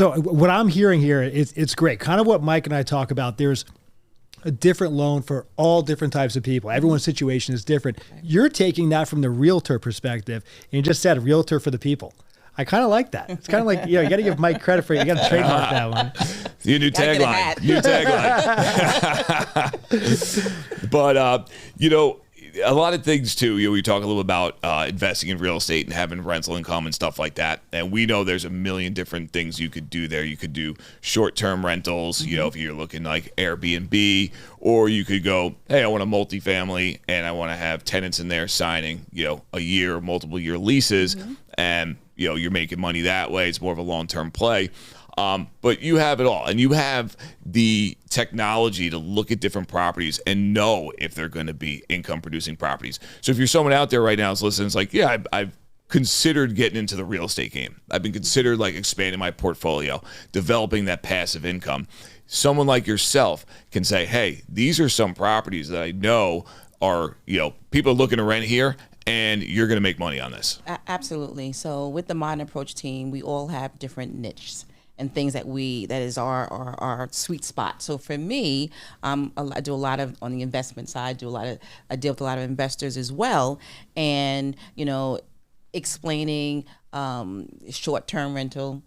So what I'm hearing here is it's great. Kind of what Mike and I talk about. There's a different loan for all different types of people. Everyone's situation is different. You're taking that from the realtor perspective, and you just said a realtor for the people. I kind of like that. It's kind of like, you got to give Mike credit for it. You got to trademark that one. Your new tagline. New tagline. But, a lot of things too. We talk a little about investing in real estate and having rental income and stuff like that. And we know there's a million different things you could do there. You could do short-term rentals, if you're looking like Airbnb, or you could go, hey, I want a multifamily and I want to have tenants in there signing, a year, multiple year leases. And, you're making money that way. It's more of a long-term play. But you have it all, and you have the technology to look at different properties and know if they're going to be income-producing properties. So if you're someone out there right now that's listening, it's like, yeah, I've considered getting into the real estate game. I've been considered like expanding my portfolio, developing that passive income. Someone like yourself can say, hey, these are some properties that I know are, people are looking to rent here, and you're going to make money on this. Absolutely. So with the Modern Approach team, we all have different niches and things that is our sweet spot. So for me, I do a lot of on the investment side. I deal with a lot of investors as well, and explaining short-term rental,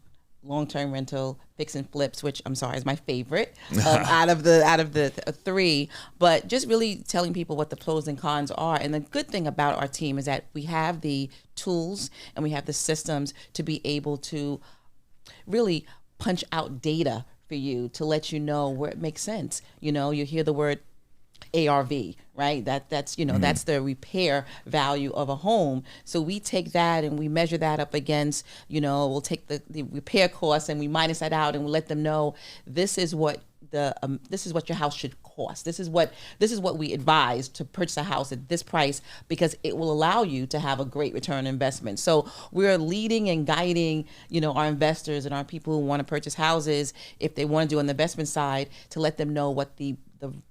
long-term rental, fix and flips, which I'm sorry is my favorite out of the three. But just really telling people what the pros and cons are. And the good thing about our team is that we have the tools and we have the systems to be able to really punch out data for you to let you know where it makes sense. You hear the word ARV, right? That's that's the repair value of a home. So we take that and we measure that up against, we'll take the repair costs and we minus that out and we let them know this is what your house should cost. This is what we advise to purchase a house at this price because it will allow you to have a great return on investment. So we're leading and guiding, our investors and our people who want to purchase houses, if they want to do on the investment side, to let them know what the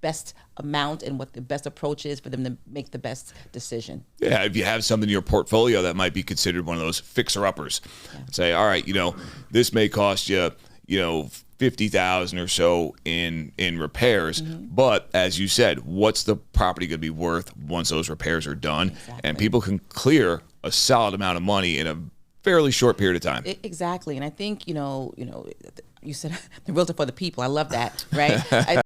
best amount and what the best approach is for them to make the best decision. Yeah, if you have something in your portfolio that might be considered one of those fixer-uppers, say, all right, this may cost you, $50,000 or so in repairs, but as you said, what's the property going to be worth once those repairs are done? Exactly. And people can clear a solid amount of money in a fairly short period of time. Exactly, and I think you said the realtor for the people. I love that, right?